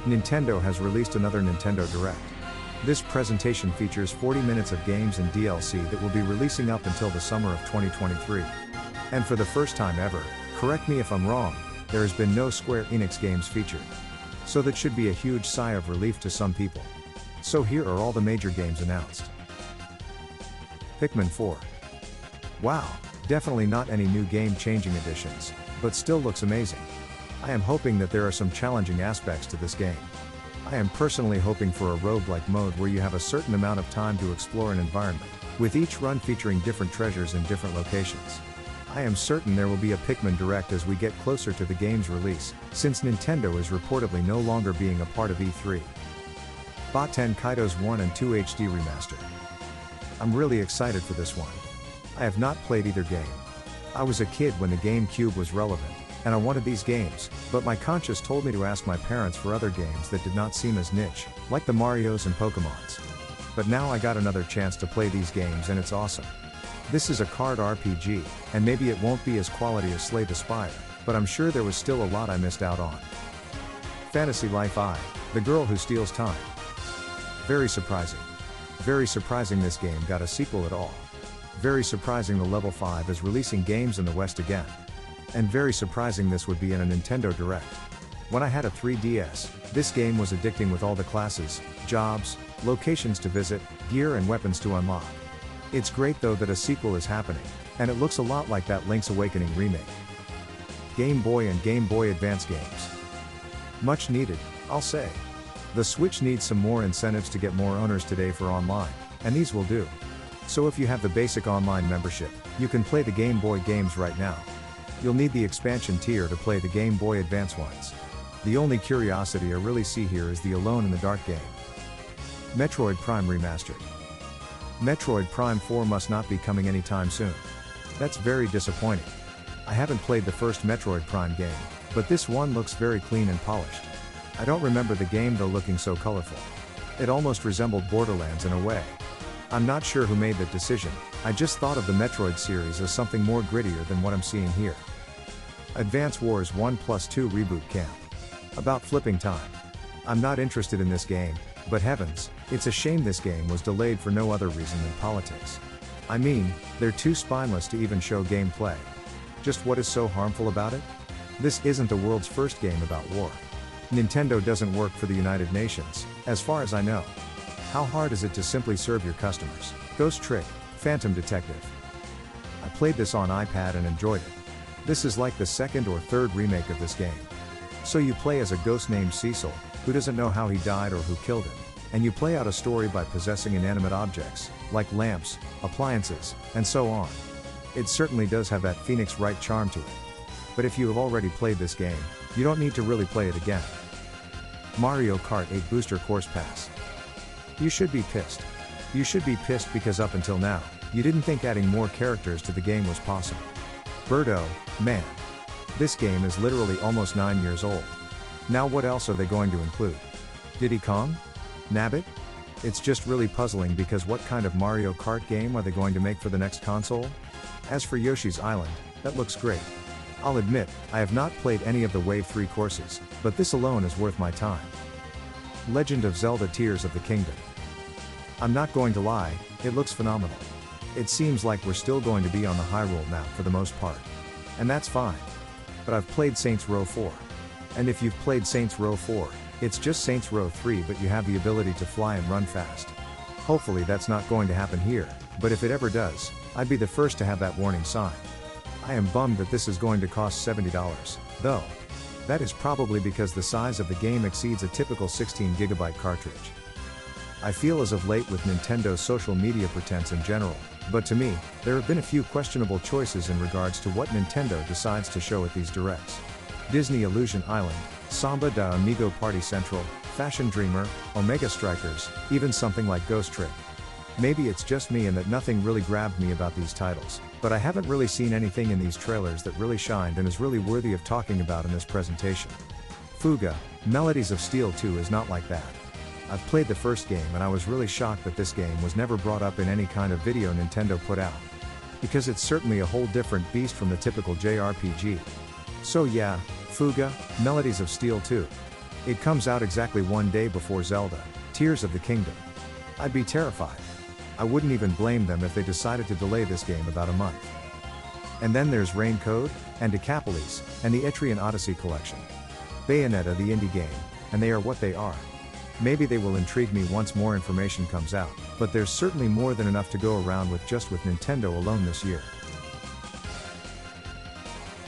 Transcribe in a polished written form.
Nintendo has released another Nintendo Direct. This presentation features 40 minutes of games and DLC that will be releasing up until the summer of 2023. And for the first time ever, correct me if I'm wrong, there has been no Square Enix games featured. So that should be a huge sigh of relief to some people. So here are all the major games announced. Pikmin IV. Wow, definitely not any new game-changing additions, but still looks amazing. I am hoping that there are some challenging aspects to this game. I am personally hoping for a roguelike mode where you have a certain amount of time to explore an environment, with each run featuring different treasures in different locations. I am certain there will be a Pikmin Direct as we get closer to the game's release, since Nintendo is reportedly no longer being a part of E3. Tenkaidos 1 and 2 HD Remastered. I'm really excited for this one. I have not played either game. I was a kid when the GameCube was relevant, and I wanted these games, but my conscience told me to ask my parents for other games that did not seem as niche, like the Marios and Pokemons. But now I got another chance to play these games and it's awesome. This is a Kart RPG, and maybe it won't be as quality as Slay the Spire, but I'm sure there was still a lot I missed out on. Fantasy Life I, The Girl Who Steals Time. Very surprising. Very surprising this game got a sequel at all. Very surprising the Level 5 is releasing games in the West again. And very surprising this would be in a Nintendo Direct. When I had a 3DS, this game was addicting with all the classes, jobs, locations to visit, gear and weapons to unlock. It's great though that a sequel is happening, and it looks a lot like that Link's Awakening remake. Game Boy and Game Boy Advance games. Much needed, I'll say. The Switch needs some more incentives to get more owners today for online, and these will do. So if you have the basic online membership, you can play the Game Boy games right now. You'll need the expansion tier to play the Game Boy Advance ones. The only curiosity I really see here is the Alone in the Dark game. Metroid Prime Remastered. Metroid Prime 4 must not be coming anytime soon. That's very disappointing. I haven't played the first Metroid Prime game, but this one looks very clean and polished. I don't remember the game though looking so colorful. It almost resembled Borderlands in a way. I'm not sure who made that decision, I just thought of the Metroid series as something more grittier than what I'm seeing here. Advance Wars 1+2 Reboot Camp. About flipping time. I'm not interested in this game, but heavens, it's a shame this game was delayed for no other reason than politics. I mean, they're too spineless to even show gameplay. Just what is so harmful about it? This isn't the world's first game about war. Nintendo doesn't work for the United Nations, as far as I know. How hard is it to simply serve your customers? Ghost Trick, Phantom Detective. I played this on iPad and enjoyed it. This is like the second or third remake of this game. So you play as a ghost named Cecil, who doesn't know how he died or who killed him, and you play out a story by possessing inanimate objects, like lamps, appliances, and so on. It certainly does have that Phoenix Wright charm to it. But if you have already played this game, you don't need to really play it again. Mario Kart 8 Booster Course Pass. You should be pissed. You should be pissed because up until now, you didn't think adding more characters to the game was possible. Birdo, man. This game is literally almost 9 years old. Now what else are they going to include? Diddy Kong? Nabbit? It's just really puzzling because what kind of Mario Kart game are they going to make for the next console? As for Yoshi's Island, that looks great. I'll admit, I have not played any of the Wave 3 courses, but this alone is worth my time. Legend of Zelda Tears of the Kingdom. I'm not going to lie, it looks phenomenal. It seems like we're still going to be on the Hyrule map for the most part. And that's fine. But I've played Saints Row 4. And if you've played Saints Row 4, it's just Saints Row 3 but you have the ability to fly and run fast. Hopefully that's not going to happen here, but if it ever does, I'd be the first to have that warning sign. I am bummed that this is going to cost $70, though. That is probably because the size of the game exceeds a typical 16GB cartridge. I feel as of late with Nintendo's social media pretense in general, but to me, there have been a few questionable choices in regards to what Nintendo decides to show at these directs. Disney Illusion Island, Samba da Amigo Party Central, Fashion Dreamer, Omega Strikers, even something like Ghost Trick. Maybe it's just me and that nothing really grabbed me about these titles, but I haven't really seen anything in these trailers that really shined and is really worthy of talking about in this presentation. Fuga, Melodies of Steel 2 is not like that. I've played the first game and I was really shocked that this game was never brought up in any kind of video Nintendo put out. Because it's certainly a whole different beast from the typical JRPG. So yeah, Fuga, Melodies of Steel 2. It comes out exactly one day before Zelda, Tears of the Kingdom. I'd be terrified. I wouldn't even blame them if they decided to delay this game about a month. And then there's Rain Code, and Decapolis, and the Etrian Odyssey collection. Bayonetta the indie game, and they are what they are. Maybe they will intrigue me once more information comes out, but there's certainly more than enough to go around with just with Nintendo alone this year.